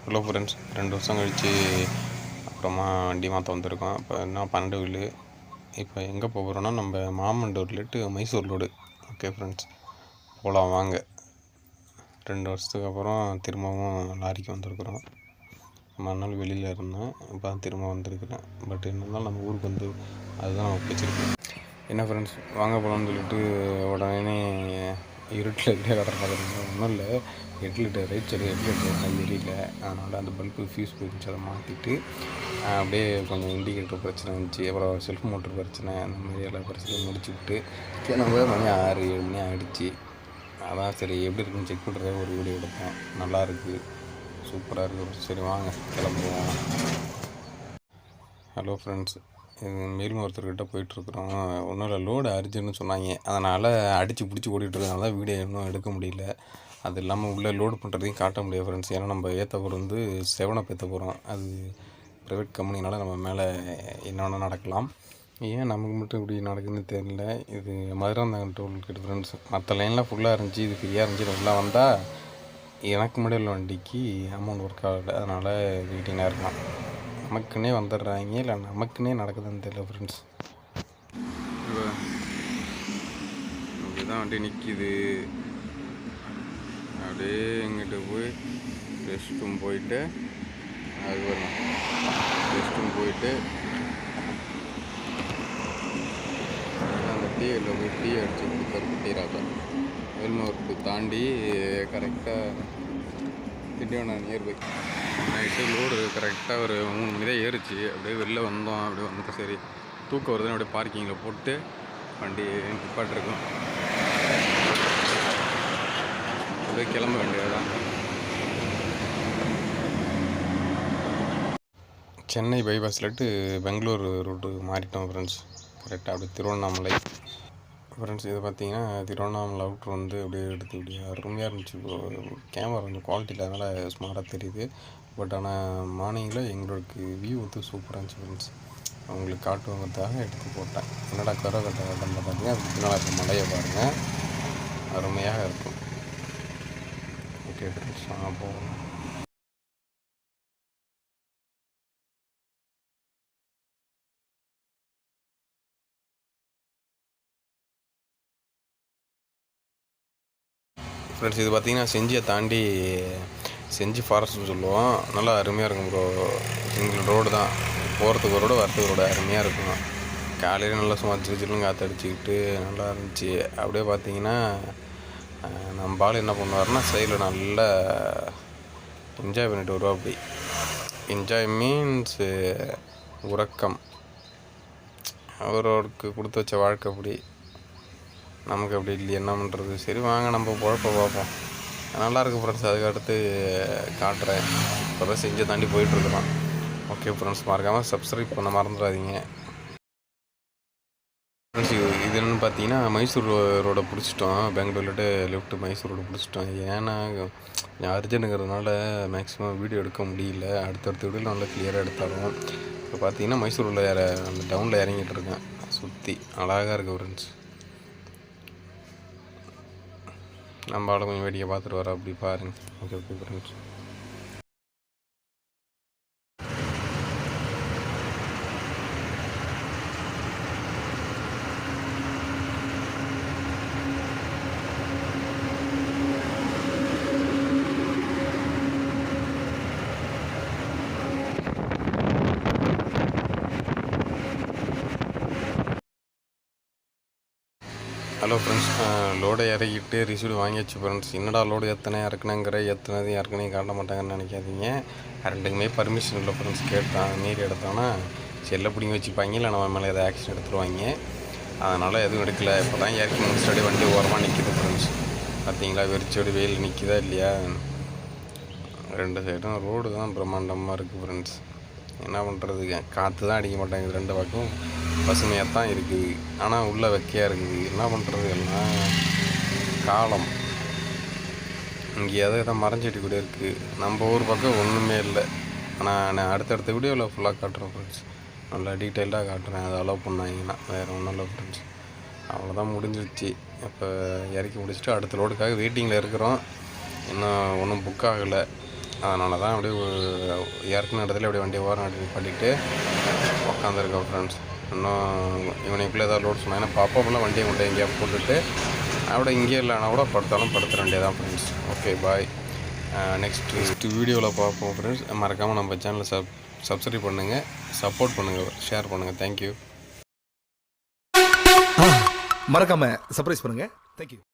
Hello friends, 2 வருஷம் கழித்து அப்புறமா வண்டி மாற்ற வந்திருக்கோம். இப்போ என்ன 12 வீலு. இப்போ எங்கே போகிறோன்னா நம்ம மாமண்டூர்லேட்டு மைசூர் லோடு. ஓகே ஃப்ரெண்ட்ஸ், போகலாம் வாங்க. 2 வருஷத்துக்கு அப்புறம் திரும்பவும் லாரிக்கு வந்திருக்குறோம். மறுநாள் வெளியில் இருந்தேன், இப்போ தான் திரும்ப வந்திருக்கிறேன். பட் என்னதான் நம்ம ஊருக்கு வந்து அதுதான் நமக்கு பிடிச்சிருக்கு. என்ன ஃப்ரெண்ட்ஸ், வாங்க போகலான்னு சொல்லிட்டு உடனே இருட்டில் எப்படியே கடற பார்க்குறீங்க. ஒன்றும் இல்லை, ஹெட்லைட்டு ரைட் சைடு ஹெட்லைட்டு எரியல. அதனால் அந்த பல்பு ஃபியூஸ் போயிருந்துச்சு, அதை மாற்றிட்டு அப்படியே கொஞ்சம் இண்டிகேட்டர் பிரச்சனை இருந்துச்சு, அப்புறம் செல்ஃப் மோட்டர் பிரச்சனை, அந்த மாதிரி எல்லா பிரச்சனையும் முடிச்சுக்கிட்டு கிளம்ப மணி 6-7 மணி ஆகிடுச்சு. அதான் சரி எப்படி இருக்குன்னு செக் பண்ணுறதே ஒரு வீடியோ எடுப்போம். நல்லாயிருக்கு, சூப்பராக இருக்குது. சரி வாங்க கிளம்புவோம். ஹலோ ஃப்ரெண்ட்ஸ், மேல்மருத்துவர்கிட்ட போயிட்டுருக்குறோம். ஒன்றும் இல்லை, லோடு அர்ஜென்ட்னு சொன்னாங்க. அதனால் அடித்து பிடிச்சி ஓடிட்டுருக்கனால தான் வீடியோ இன்னும் எடுக்க முடியல. அது இல்லாமல் உள்ளே லோடு பண்ணுறதையும் காட்ட முடியாது ஃப்ரெண்ட்ஸ். ஏன்னா நம்ம ஏற்ற போகிற வந்து 7 ஏற்ற போகிறோம். அது ப்ரைவேட் கம்பெனினால நம்ம மேலே என்ன வேணால் நடக்கலாம். ஏன் நமக்கு மட்டும் இப்படி நடக்குதுன்னு தெரியல. இது மதுராந்தகம் டோல்கேட் ஃப்ரெண்ட்ஸ். மற்ற லைன்லாம் ஃபுல்லாக இருந்துச்சு, இது ஃப்ரீயாக இருந்துச்சு. உள்ளே வந்தால் எனக்கு முன்னாடி உள்ள வண்டிக்கு அமௌண்ட் ஒர்க் ஆகலை. அதனால் வெயிட்டிங்காக இருக்கலாம். நமக்குன்னே வந்துடுறாங்க, இல்லை நமக்குன்னே நடக்குதுன்னு தெரியல ஃப்ரெண்ட்ஸ். இதுதான் வண்டி நிற்கிது. அப்படியே எங்கிட்ட போய் ரெஸ்ட் ரூம் போயிட்டு அது வரும். ரெஸ்ட் ரூம் போயிட்டு அந்த டீயில் போய் டீ அடிச்சு கொடுத்தாரு டீராப்பா. வேல்மூருக்கு தாண்டி கரெக்டாக திண்டிவனம் நியர்பை. நைட்டு லோடு கரெக்டாக ஒரு 3 மணி தான் ஏறிச்சு. அப்படியே வெளில வந்தோம். அப்படியே வந்து சரி தூக்கம் வருதுன்னு அப்படியே பார்க்கிங்கில் போட்டு வண்டி நிப்பாட்டிருக்கோம். அப்படியே கிளம்ப வேண்டியதுதான். சென்னை பைபாஸ்லட்டு பெங்களூர் ரூட்டு மாறிட்டோம் ஃப்ரெண்ட்ஸ். கரெக்டாக அப்படியே திருவண்ணாமலை ஃப்ரெண்ட்ஸ். இது பார்த்தீங்கன்னா திருவண்ணாமலை அவுட்ரு வந்து அப்படியே எடுத்து இப்படி அருமையாக இருந்துச்சு. கேமரா கொஞ்சம் குவாலிட்டி இல்லாதனால ஸ்மார்ட்டாக தெரியுது. பட் ஆனால் மார்னிங்கில் எங்களுக்கு வியூ வந்து சூப்பராக இருந்துச்சு ஃப்ரெண்ட்ஸ். அவங்களுக்கு காட்டுவாங்கிறதுக்காக எடுத்து போட்டேன். என்னடா கரகட்டை கட்டத்தில் பார்த்தீங்கன்னா அதுக்கு பின்னால் இருக்க மலையை பாருங்கள், அருமையாக இருக்கும். ஓகே ஃப்ரெண்ட்ஸ், போகலாம். ஃப்ரெண்ட்ஸ், இது பார்த்திங்கன்னா செஞ்சியை தாண்டி செஞ்சி ஃபாரஸ்ட்னு சொல்லுவோம். நல்லா அருமையாக இருக்கும் ப்ரோ. சிங்கிள் ரோடு தான், போகிறதுக்கு ரோடு வரத்துக்கு ரோடு அருமையாக இருக்கும். காலையில் நல்லா சும்மா சில்லுன்னு காற்று அடிச்சுக்கிட்டு நல்லா இருந்துச்சு. அப்படியே பார்த்திங்கன்னா நம்ம பால் என்ன பண்ணுவார்னா சைடில் நல்லா என்ஜாய் பண்ணிட்டு வருவா. அப்படி என்ஜாய் மீன்ஸு உறக்கம். அவரோருக்கு கொடுத்து வச்ச வாழ்க்கை அப்படி. நமக்கு அப்படி இல்லையே, என்ன பண்ணுறது. சரி வாங்க நம்ம குழப்ப பார்ப்போம். நல்லாயிருக்கு ஃப்ரெண்ட்ஸ். அதுக்கு அடுத்து காட்டுறேன். இப்போ தான் செஞ்சு தாண்டி போயிட்டுருக்குறோம். ஓகே ஃப்ரெண்ட்ஸ், மறக்காமல் சப்ஸ்கிரைப் பண்ண மறந்துடாதீங்க ஃப்ரெண்ட்ஸ். இது என்னென்னு பார்த்தீங்கன்னா மைசூர் ரோடை பிடிச்சிட்டோம். பெங்களூர்லேட்டு லெஃப்ட்டு மைசூர் ரோடு பிடிச்சிட்டோம். ஏன்னா அர்ஜென்ட்டுங்கிறதுனால மேக்ஸிமம் வீடியோ எடுக்க முடியல. அடுத்தடுத்த வீடியோ நல்லா கிளியராக எடுத்தாலும். இப்போ பார்த்தீங்கன்னா மைசூரில் அந்த டவுனில் இறங்கிட்டு இருக்கேன். சுற்றி அழகாக இருக்குது ஃப்ரெண்ட்ஸ். நம்ம ஆளை கொஞ்சம் வேடிக்கை பார்த்துட்டு வரோம். அப்படி பாருங்கள். Okay okay friends. Hello friends, லோடை இறக்கிட்டு ரிசீவ்டு வாங்கியாச்சு ஃப்ரெண்ட்ஸ். என்னடா லோடு எத்தனை இறக்குனங்கிற எத்தனை இறக்குனையும் காட்ட மாட்டாங்கன்னு நினைக்காதீங்க. ரெண்டுக்குமே பர்மிஷன் இல்லை ஃப்ரெண்ட்ஸ். கேட்டான் மீறி எடுத்தானா செல்லை பிடிங்கி வச்சுப்பாங்க, இல்லை நம்ம மேலே எதாவது ஆக்ஷன் எடுத்துருவாங்க. அதனால் எதுவும் எடுக்கலை. இப்போ தான் இறக்கி முடிச்சிட்டு வண்டி ஓரமாக நிற்கிது ஃப்ரெண்ட்ஸ். பார்த்தீங்களா வெறிச்சோடு வெயில் நிற்கிதா இல்லையா. 2 சைடும் ரோடு தான் பிரம்மாண்டமாக இருக்குது ஃப்ரெண்ட்ஸ். என்ன பண்ணுறதுங்க, காற்று தான் அடிக்க மாட்டேங்குது. 2 பக்கம் பசுமையாக தான் இருக்குது, ஆனால் உள்ளே வெக்கையாக இருக்குது. என்ன பண்ணுறது, எல்லாம் காலம். இங்கே எதை மரஞ்செடி கூட இருக்குது. நம்ம ஊர் பக்கம் ஒன்றுமே இல்லை. ஆனால் நான் அடுத்தடுத்த வீடியோவில் ஃபுல்லாக காட்டுறேன் ஃப்ரெண்ட்ஸ். நல்லா டீட்டெயில்டாக காட்டுறேன். அதை அலோவ் பண்ணாங்கன்னா. வேறு ஒன்றும் இல்லை ஃப்ரெண்ட்ஸ். அவ்வளோதான், முடிஞ்சிருச்சு. இப்போ இறக்கி முடிச்சுட்டு அடுத்த லோடுக்காக வெயிட்டிங்கில் இருக்கிறோம். இன்னும் ஒன்றும் புக் ஆகலை. அதனால தான் அப்படியே இறக்குன இடத்துல அப்படியே வண்டியை ஓரம் பண்ணிவிட்டு உட்காந்துருக்கோம் ஃப்ரெண்ட்ஸ். இன்னும் இவனுக்குள்ளே ஏதாவது லோட் சொன்னால், ஏன்னா பாப்பாப்பெல்லாம் வண்டியை கொண்டு எங்கேயா போட்டுட்டு அப்படியே இங்கே இல்லைனா கூட படுத்தாலும் படுத்துற வேண்டியது தான் ஃப்ரெண்ட்ஸ். Okay bye. நெக்ஸ்ட் வீடியோவில் பார்ப்போம் ஃப்ரெண்ட்ஸ். மறக்காமல் நம்ம சேனலை சப்ஸ்கிரைப் பண்ணுங்கள், சப்போர்ட் பண்ணுங்கள், ஷேர் பண்ணுங்கள். தேங்க்யூ. மறக்காம சர்ப்ரைஸ் பண்ணுங்க. தேங்க்யூ.